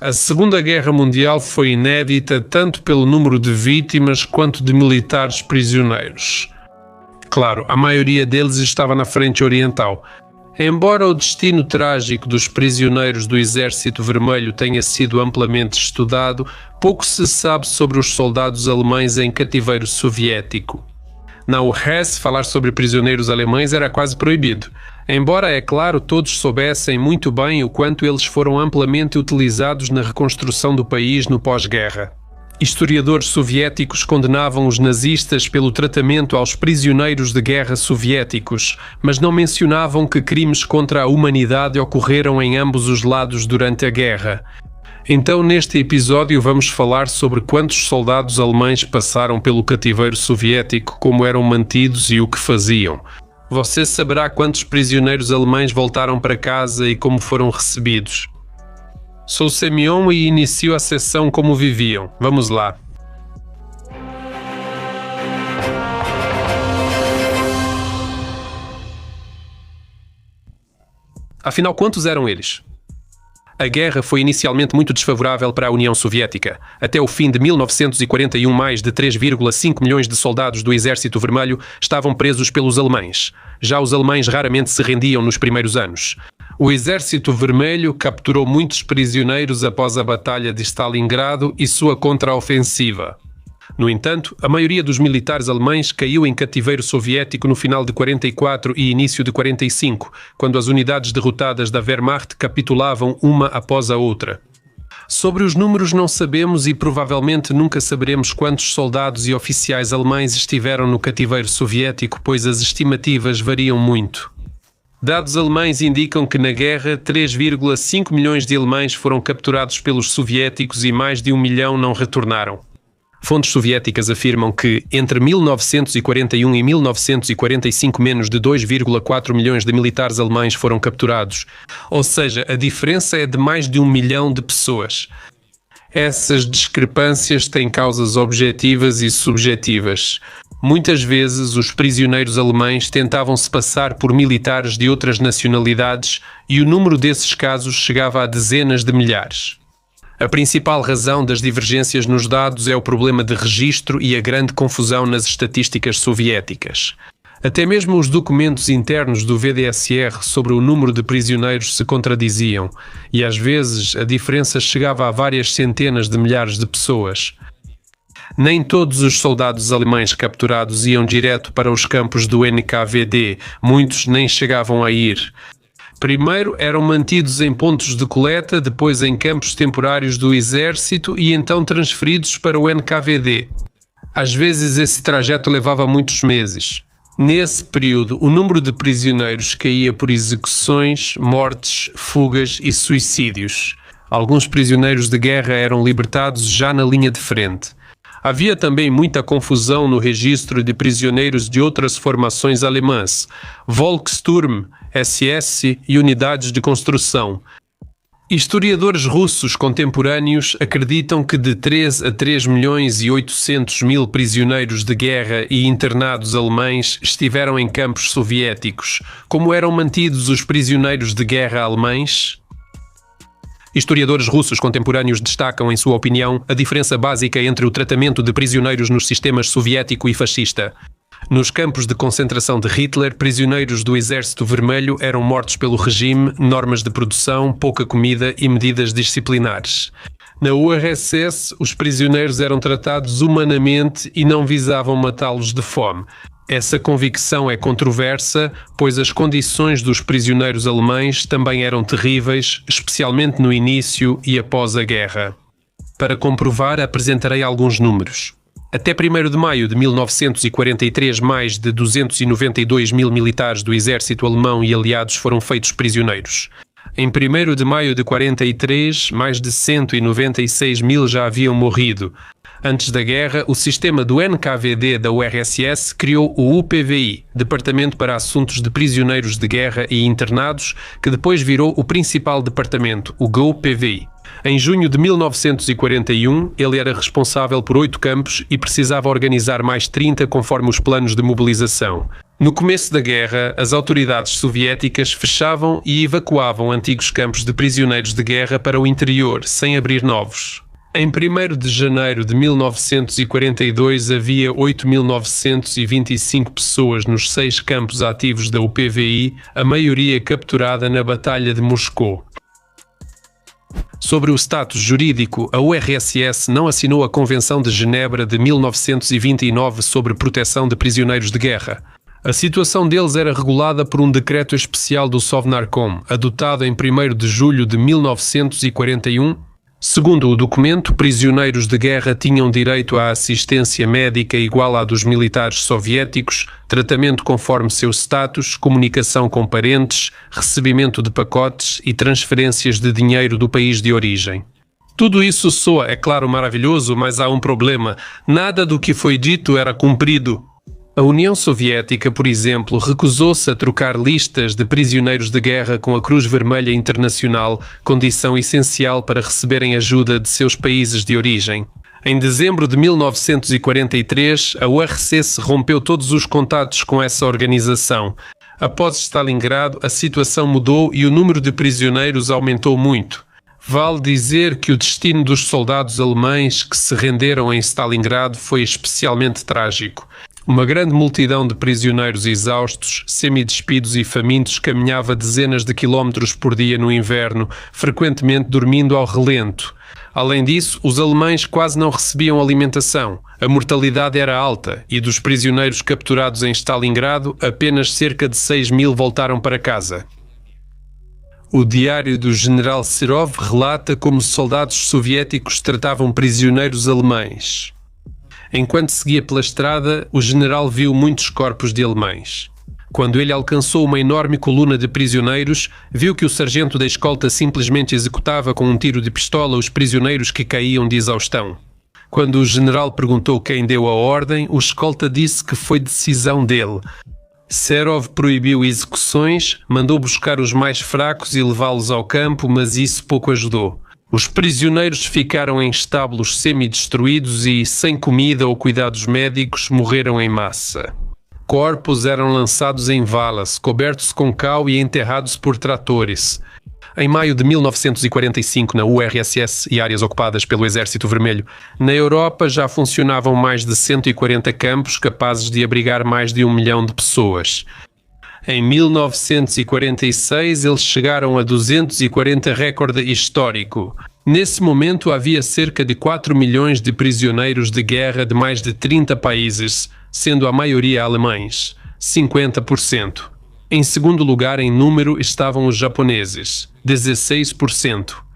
A Segunda Guerra Mundial foi inédita tanto pelo número de vítimas quanto de militares prisioneiros. Claro, a maioria deles estava na frente oriental. Embora o destino trágico dos prisioneiros do Exército Vermelho tenha sido amplamente estudado, pouco se sabe sobre os soldados alemães em cativeiro soviético. Na URSS, falar sobre prisioneiros alemães era quase proibido. Embora, é claro, todos soubessem muito bem o quanto eles foram amplamente utilizados na reconstrução do país no pós-guerra. Historiadores soviéticos condenavam os nazistas pelo tratamento aos prisioneiros de guerra soviéticos, mas não mencionavam que crimes contra a humanidade ocorreram em ambos os lados durante a guerra. Então, neste episódio, vamos falar sobre quantos soldados alemães passaram pelo cativeiro soviético, como eram mantidos e o que faziam. Você saberá quantos prisioneiros alemães voltaram para casa e como foram recebidos. Sou Semyon e inicio a sessão Como Viviam. Vamos lá. Afinal, quantos eram eles? A guerra foi inicialmente muito desfavorável para a União Soviética. Até o fim de 1941, mais de 3,5 milhões de soldados do Exército Vermelho estavam presos pelos alemães. Já os alemães raramente se rendiam nos primeiros anos. O Exército Vermelho capturou muitos prisioneiros após a Batalha de Stalingrado e sua contraofensiva. No entanto, a maioria dos militares alemães caiu em cativeiro soviético no final de 44 e início de 45, quando as unidades derrotadas da Wehrmacht capitulavam uma após a outra. Sobre os números não sabemos e provavelmente nunca saberemos quantos soldados e oficiais alemães estiveram no cativeiro soviético, pois as estimativas variam muito. Dados alemães indicam que na guerra 3,5 milhões de alemães foram capturados pelos soviéticos e mais de 1 milhão não retornaram. Fontes soviéticas afirmam que, entre 1941 e 1945, menos de 2,4 milhões de militares alemães foram capturados. Ou seja, a diferença é de mais de 1 milhão de pessoas. Essas discrepâncias têm causas objetivas e subjetivas. Muitas vezes, os prisioneiros alemães tentavam se passar por militares de outras nacionalidades e o número desses casos chegava a dezenas de milhares. A principal razão das divergências nos dados é o problema de registro e a grande confusão nas estatísticas soviéticas. Até mesmo os documentos internos do VDSR sobre o número de prisioneiros se contradiziam, e às vezes a diferença chegava a várias centenas de milhares de pessoas. Nem todos os soldados alemães capturados iam direto para os campos do NKVD, muitos nem chegavam a ir. Primeiro eram mantidos em pontos de coleta, depois em campos temporários do exército e então transferidos para o NKVD. Às vezes esse trajeto levava muitos meses. Nesse período, o número de prisioneiros caía por execuções, mortes, fugas e suicídios. Alguns prisioneiros de guerra eram libertados já na linha de frente. Havia também muita confusão no registro de prisioneiros de outras formações alemãs, Volkssturm, SS e unidades de construção. Historiadores russos contemporâneos acreditam que de 3 a 3 milhões e 800 mil prisioneiros de guerra e internados alemães estiveram em campos soviéticos. Como eram mantidos os prisioneiros de guerra alemães? Historiadores russos contemporâneos destacam, em sua opinião, a diferença básica entre o tratamento de prisioneiros nos sistemas soviético e fascista. Nos campos de concentração de Hitler, prisioneiros do Exército Vermelho eram mortos pelo regime, normas de produção, pouca comida e medidas disciplinares. Na URSS, os prisioneiros eram tratados humanamente e não visavam matá-los de fome. Essa convicção é controversa, pois as condições dos prisioneiros alemães também eram terríveis, especialmente no início e após a guerra. Para comprovar, apresentarei alguns números. Até 1º de maio de 1943, mais de 292 mil militares do exército alemão e aliados foram feitos prisioneiros. Em 1º de maio de 43, mais de 196 mil já haviam morrido. Antes da guerra, o sistema do NKVD da URSS criou o UPVI, Departamento para Assuntos de Prisioneiros de Guerra e Internados, que depois virou o principal departamento, o GOPVI. Em junho de 1941, ele era responsável por 8 campos e precisava organizar mais 30 conforme os planos de mobilização. No começo da guerra, as autoridades soviéticas fechavam e evacuavam antigos campos de prisioneiros de guerra para o interior, sem abrir novos. Em 1º de janeiro de 1942 havia 8.925 pessoas nos 6 campos ativos da UPVI, a maioria capturada na Batalha de Moscou. Sobre o status jurídico, a URSS não assinou a Convenção de Genebra de 1929 sobre proteção de prisioneiros de guerra. A situação deles era regulada por um decreto especial do Sovnarkom, adotado em 1º de julho de 1941. Segundo o documento, prisioneiros de guerra tinham direito à assistência médica igual à dos militares soviéticos, tratamento conforme seu status, comunicação com parentes, recebimento de pacotes e transferências de dinheiro do país de origem. Tudo isso soa, é claro, maravilhoso, mas há um problema. Nada do que foi dito era cumprido. A União Soviética, por exemplo, recusou-se a trocar listas de prisioneiros de guerra com a Cruz Vermelha Internacional, condição essencial para receberem ajuda de seus países de origem. Em dezembro de 1943, a URSS rompeu todos os contatos com essa organização. Após Stalingrado, a situação mudou e o número de prisioneiros aumentou muito. Vale dizer que o destino dos soldados alemães que se renderam em Stalingrado foi especialmente trágico. Uma grande multidão de prisioneiros exaustos, semidespidos e famintos caminhava dezenas de quilómetros por dia no inverno, frequentemente dormindo ao relento. Além disso, os alemães quase não recebiam alimentação. A mortalidade era alta e dos prisioneiros capturados em Stalingrado, apenas cerca de 6.000 voltaram para casa. O diário do general Serov relata como soldados soviéticos tratavam prisioneiros alemães. Enquanto seguia pela estrada, o general viu muitos corpos de alemães. Quando ele alcançou uma enorme coluna de prisioneiros, viu que o sargento da escolta simplesmente executava com um tiro de pistola os prisioneiros que caíam de exaustão. Quando o general perguntou quem deu a ordem, o escolta disse que foi decisão dele. Serov proibiu execuções, mandou buscar os mais fracos e levá-los ao campo, mas isso pouco ajudou. Os prisioneiros ficaram em estábulos semi-destruídos e, sem comida ou cuidados médicos, morreram em massa. Corpos eram lançados em valas, cobertos com cal e enterrados por tratores. Em maio de 1945, na URSS e áreas ocupadas pelo Exército Vermelho, na Europa já funcionavam mais de 140 campos capazes de abrigar mais de 1 milhão de pessoas. Em 1946, eles chegaram a 240, recorde histórico. Nesse momento, havia cerca de 4 milhões de prisioneiros de guerra de mais de 30 países, sendo a maioria alemães, 50%. Em segundo lugar em número estavam os japoneses, 16%.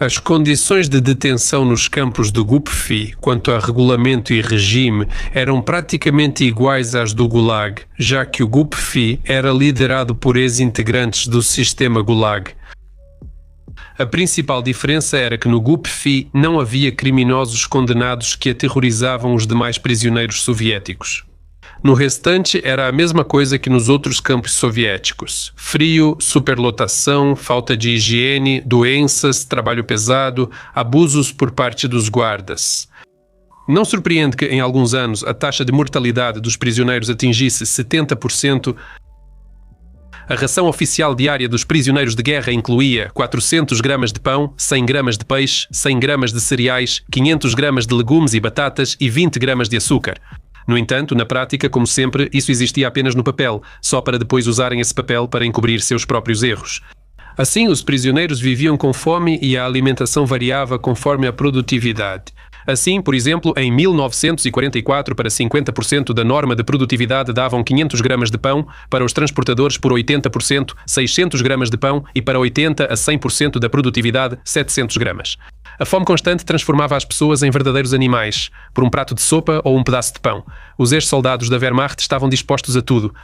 As condições de detenção nos campos do GUPFI, quanto a regulamento e regime, eram praticamente iguais às do Gulag, já que o GUPFI era liderado por ex-integrantes do sistema Gulag. A principal diferença era que no GUPFI não havia criminosos condenados que aterrorizavam os demais prisioneiros soviéticos. No restante, era a mesma coisa que nos outros campos soviéticos. Frio, superlotação, falta de higiene, doenças, trabalho pesado, abusos por parte dos guardas. Não surpreende que, em alguns anos, a taxa de mortalidade dos prisioneiros atingisse 70%. A ração oficial diária dos prisioneiros de guerra incluía 400 gramas de pão, 100 gramas de peixe, 100 gramas de cereais, 500 gramas de legumes e batatas e 20 gramas de açúcar. No entanto, na prática, como sempre, isso existia apenas no papel, só para depois usarem esse papel para encobrir seus próprios erros. Assim, os prisioneiros viviam com fome e a alimentação variava conforme a produtividade. Assim, por exemplo, em 1944, para 50% da norma de produtividade davam 500 gramas de pão, para os transportadores por 80%, 600 gramas de pão e para 80% a 100% da produtividade, 700 gramas. A fome constante transformava as pessoas em verdadeiros animais, por um prato de sopa ou um pedaço de pão. Os ex-soldados da Wehrmacht estavam dispostos a tudo.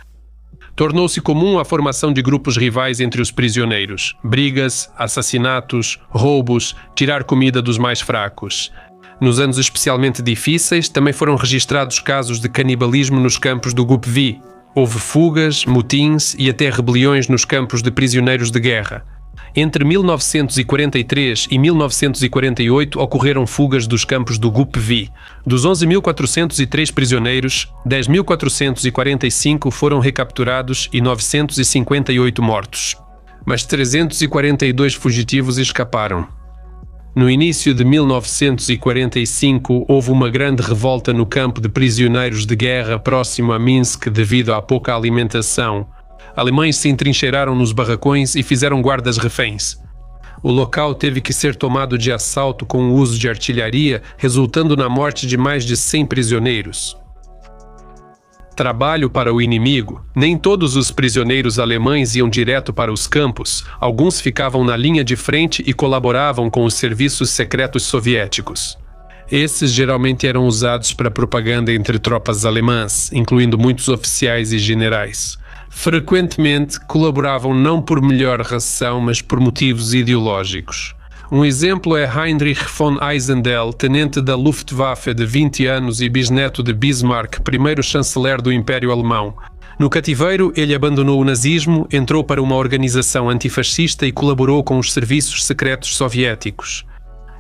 Tornou-se comum a formação de grupos rivais entre os prisioneiros. Brigas, assassinatos, roubos, tirar comida dos mais fracos. Nos anos especialmente difíceis, também foram registrados casos de canibalismo nos campos do GUPVI. Houve fugas, motins e até rebeliões nos campos de prisioneiros de guerra. Entre 1943 e 1948 ocorreram fugas dos campos do GUPV. Dos 11.403 prisioneiros, 10.445 foram recapturados e 958 mortos. Mas 342 fugitivos escaparam. No início de 1945, houve uma grande revolta no campo de prisioneiros de guerra próximo a Minsk devido à pouca alimentação. Alemães se entrincheiraram nos barracões e fizeram guardas reféns. O local teve que ser tomado de assalto com o uso de artilharia, resultando na morte de mais de 100 prisioneiros. Trabalho para o inimigo. Nem todos os prisioneiros alemães iam direto para os campos. Alguns ficavam na linha de frente e colaboravam com os serviços secretos soviéticos. Esses geralmente eram usados para propaganda entre tropas alemãs, incluindo muitos oficiais e generais. Frequentemente colaboravam não por melhor ração, mas por motivos ideológicos. Um exemplo é Heinrich von Eisendel, tenente da Luftwaffe de 20 anos e bisneto de Bismarck, primeiro chanceler do Império Alemão. No cativeiro, ele abandonou o nazismo, entrou para uma organização antifascista e colaborou com os serviços secretos soviéticos.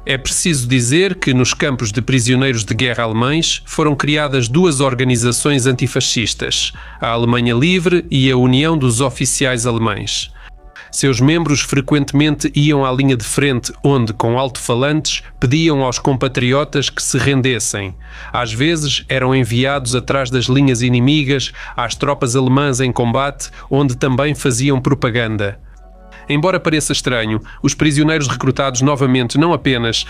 É preciso dizer que nos campos de prisioneiros de guerra alemães foram criadas duas organizações antifascistas, a Alemanha Livre e a União dos Oficiais Alemães. Seus membros frequentemente iam à linha de frente, onde, com alto-falantes, pediam aos compatriotas que se rendessem. Às vezes, eram enviados atrás das linhas inimigas, às tropas alemãs em combate, onde também faziam propaganda. Embora pareça estranho, os prisioneiros recrutados novamente não apenas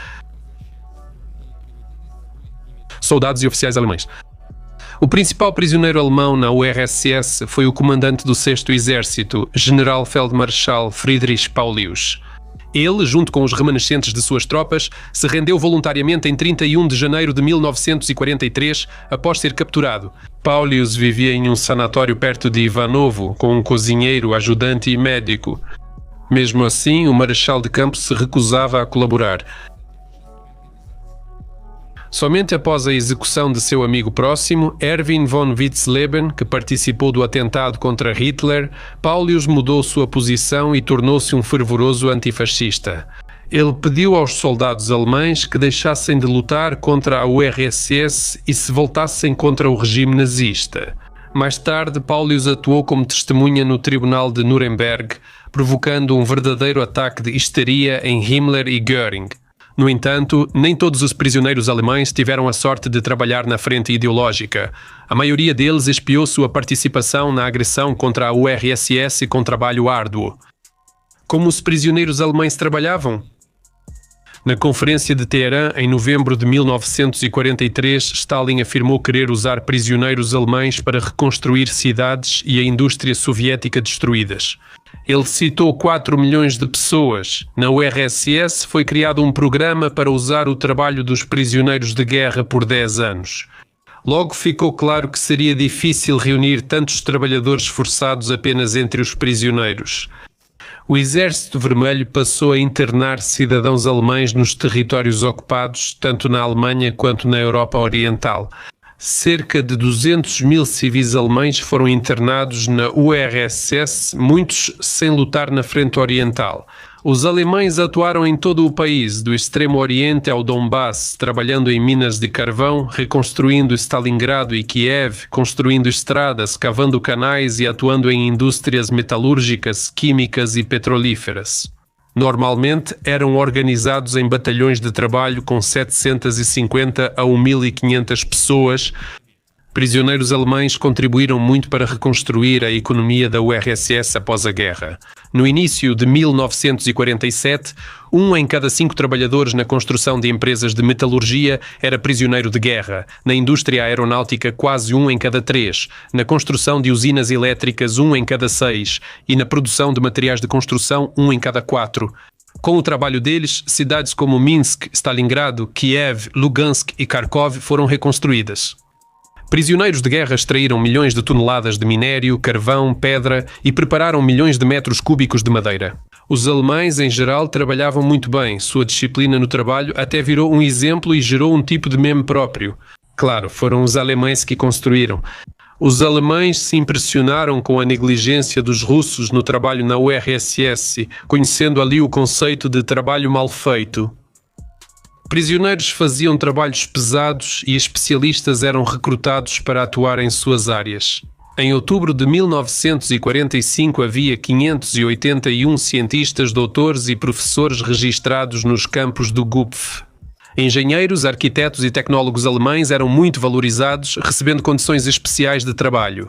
soldados e oficiais alemães. O principal prisioneiro alemão na URSS foi o comandante do 6º Exército, Generalfeldmarschall Friedrich Paulius. Ele, junto com os remanescentes de suas tropas, se rendeu voluntariamente em 31 de janeiro de 1943, após ser capturado. Paulius vivia em um sanatório perto de Ivanovo, com um cozinheiro, ajudante e médico. Mesmo assim, o marechal de campo se recusava a colaborar. Somente após a execução de seu amigo próximo, Erwin von Witzleben, que participou do atentado contra Hitler, Paulius mudou sua posição e tornou-se um fervoroso antifascista. Ele pediu aos soldados alemães que deixassem de lutar contra a URSS e se voltassem contra o regime nazista. Mais tarde, Paulius atuou como testemunha no Tribunal de Nuremberg, provocando um verdadeiro ataque de histeria em Himmler e Göring. No entanto, nem todos os prisioneiros alemães tiveram a sorte de trabalhar na frente ideológica. A maioria deles expiou sua participação na agressão contra a URSS com trabalho árduo. Como os prisioneiros alemães trabalhavam? Na Conferência de Teherã, em novembro de 1943, Stalin afirmou querer usar prisioneiros alemães para reconstruir cidades e a indústria soviética destruídas. Ele citou 4 milhões de pessoas. Na URSS foi criado um programa para usar o trabalho dos prisioneiros de guerra por 10 anos. Logo ficou claro que seria difícil reunir tantos trabalhadores forçados apenas entre os prisioneiros. O Exército Vermelho passou a internar cidadãos alemães nos territórios ocupados, tanto na Alemanha quanto na Europa Oriental. Cerca de 200 mil civis alemães foram internados na URSS, muitos sem lutar na frente oriental. Os alemães atuaram em todo o país, do extremo oriente ao Donbass, trabalhando em minas de carvão, reconstruindo Stalingrado e Kiev, construindo estradas, cavando canais e atuando em indústrias metalúrgicas, químicas e petrolíferas. Normalmente eram organizados em batalhões de trabalho com 750 a 1.500 pessoas. Prisioneiros alemães contribuíram muito para reconstruir a economia da URSS após a guerra. No início de 1947, 1 em cada 5 trabalhadores na construção de empresas de metalurgia era prisioneiro de guerra. Na indústria aeronáutica, quase 1 em cada 3. Na construção de usinas elétricas, 1 em cada 6. E na produção de materiais de construção, 1 em cada 4. Com o trabalho deles, cidades como Minsk, Stalingrado, Kiev, Lugansk e Kharkov foram reconstruídas. Prisioneiros de guerra extraíram milhões de toneladas de minério, carvão, pedra e prepararam milhões de metros cúbicos de madeira. Os alemães, em geral, trabalhavam muito bem. Sua disciplina no trabalho até virou um exemplo e gerou um tipo de meme próprio. Claro, foram os alemães que construíram. Os alemães se impressionaram com a negligência dos russos no trabalho na URSS, conhecendo ali o conceito de trabalho mal feito. Prisioneiros faziam trabalhos pesados e especialistas eram recrutados para atuar em suas áreas. Em outubro de 1945 havia 581 cientistas, doutores e professores registrados nos campos do Gupf. Engenheiros, arquitetos e tecnólogos alemães eram muito valorizados, recebendo condições especiais de trabalho.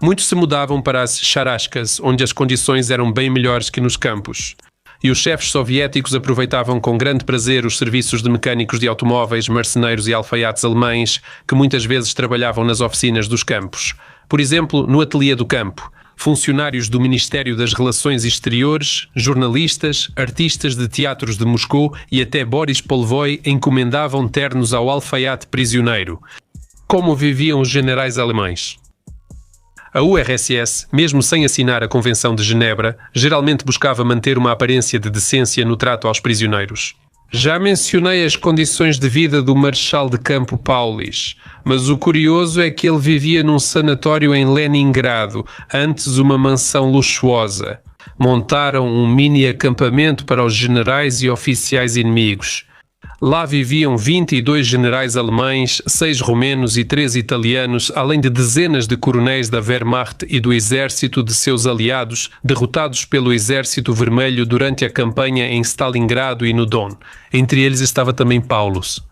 Muitos se mudavam para as charachkas, onde as condições eram bem melhores que nos campos. E os chefes soviéticos aproveitavam com grande prazer os serviços de mecânicos de automóveis, marceneiros e alfaiates alemães, que muitas vezes trabalhavam nas oficinas dos campos. Por exemplo, no ateliê do campo, funcionários do Ministério das Relações Exteriores, jornalistas, artistas de teatros de Moscou e até Boris Polvoi encomendavam ternos ao alfaiate prisioneiro. Como viviam os generais alemães? A URSS, mesmo sem assinar a Convenção de Genebra, geralmente buscava manter uma aparência de decência no trato aos prisioneiros. Já mencionei as condições de vida do marechal de campo Paulis, mas o curioso é que ele vivia num sanatório em Leningrado, antes uma mansão luxuosa. Montaram um mini acampamento para os generais e oficiais inimigos. Lá viviam 22 generais alemães, 6 romenos e 3 italianos, além de dezenas de coronéis da Wehrmacht e do exército de seus aliados, derrotados pelo Exército Vermelho durante a campanha em Stalingrado e no Don. Entre eles estava também Paulus.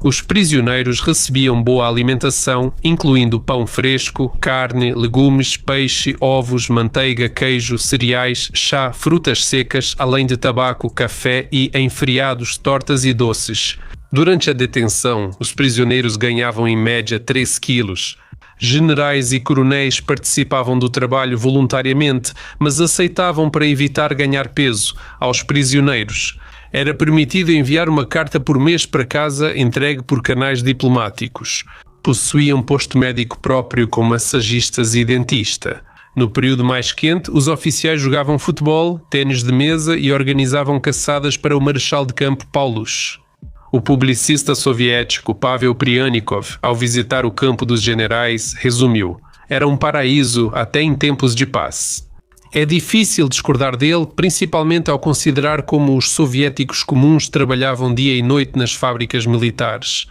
Os prisioneiros recebiam boa alimentação, incluindo pão fresco, carne, legumes, peixe, ovos, manteiga, queijo, cereais, chá, frutas secas, além de tabaco, café e, em feriados, tortas e doces. Durante a detenção, os prisioneiros ganhavam em média 3 quilos. Generais e coronéis participavam do trabalho voluntariamente, mas aceitavam para evitar ganhar peso aos prisioneiros. Era permitido enviar uma carta por mês para casa, entregue por canais diplomáticos. Possuíam posto médico próprio com massagistas e dentista. No período mais quente, os oficiais jogavam futebol, ténis de mesa e organizavam caçadas para o marechal de campo Paulus. O publicista soviético Pavel Pryanikov, ao visitar o campo dos generais, resumiu: era um paraíso até em tempos de paz. É difícil discordar dele, principalmente ao considerar como os soviéticos comuns trabalhavam dia e noite nas fábricas militares.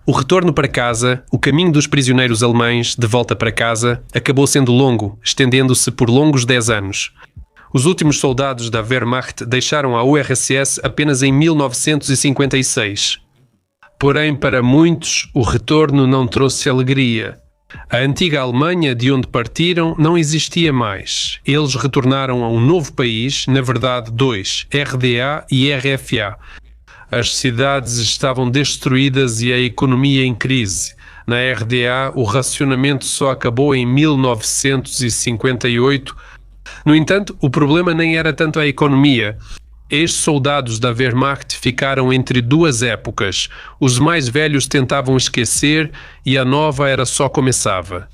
O retorno para casa, o caminho dos prisioneiros alemães de volta para casa, acabou sendo longo, estendendo-se por longos 10 anos. Os últimos soldados da Wehrmacht deixaram a URSS apenas em 1956. Porém, para muitos, o retorno não trouxe alegria. A antiga Alemanha, de onde partiram, não existia mais. Eles retornaram a um novo país, na verdade 2, RDA e RFA. As cidades estavam destruídas e a economia em crise. Na RDA, o racionamento só acabou em 1958. No entanto, o problema nem era tanto a economia. Ex-soldados da Wehrmacht ficaram entre duas épocas. Os mais velhos tentavam esquecer e a nova era só começava.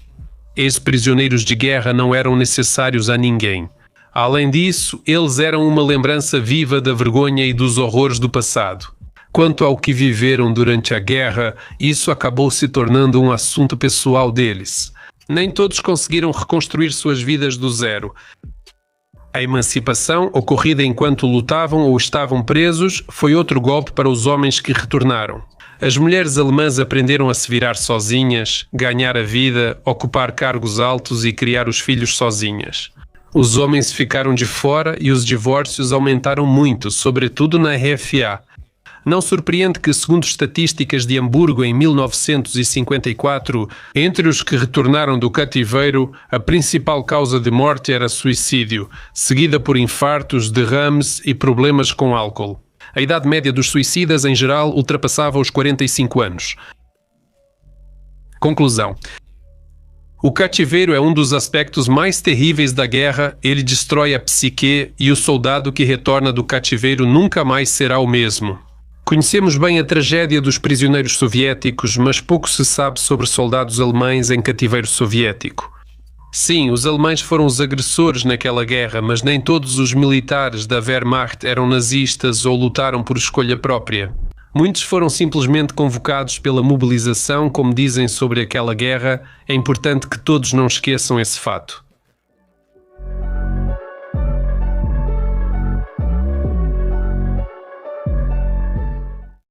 Ex-prisioneiros de guerra não eram necessários a ninguém. Além disso, eles eram uma lembrança viva da vergonha e dos horrores do passado. Quanto ao que viveram durante a guerra, isso acabou se tornando um assunto pessoal deles. Nem todos conseguiram reconstruir suas vidas do zero. A emancipação, ocorrida enquanto lutavam ou estavam presos, foi outro golpe para os homens que retornaram. As mulheres alemãs aprenderam a se virar sozinhas, ganhar a vida, ocupar cargos altos e criar os filhos sozinhas. Os homens ficaram de fora e os divórcios aumentaram muito, sobretudo na RFA. Não surpreende que, segundo estatísticas de Hamburgo em 1954, entre os que retornaram do cativeiro, a principal causa de morte era suicídio, seguida por infartos, derrames e problemas com álcool. A idade média dos suicidas, em geral, ultrapassava os 45 anos. Conclusão. O cativeiro é um dos aspectos mais terríveis da guerra, ele destrói a psique e o soldado que retorna do cativeiro nunca mais será o mesmo. Conhecemos bem a tragédia dos prisioneiros soviéticos, mas pouco se sabe sobre soldados alemães em cativeiro soviético. Sim, os alemães foram os agressores naquela guerra, mas nem todos os militares da Wehrmacht eram nazistas ou lutaram por escolha própria. Muitos foram simplesmente convocados pela mobilização, como dizem sobre aquela guerra. É importante que todos não esqueçam esse fato.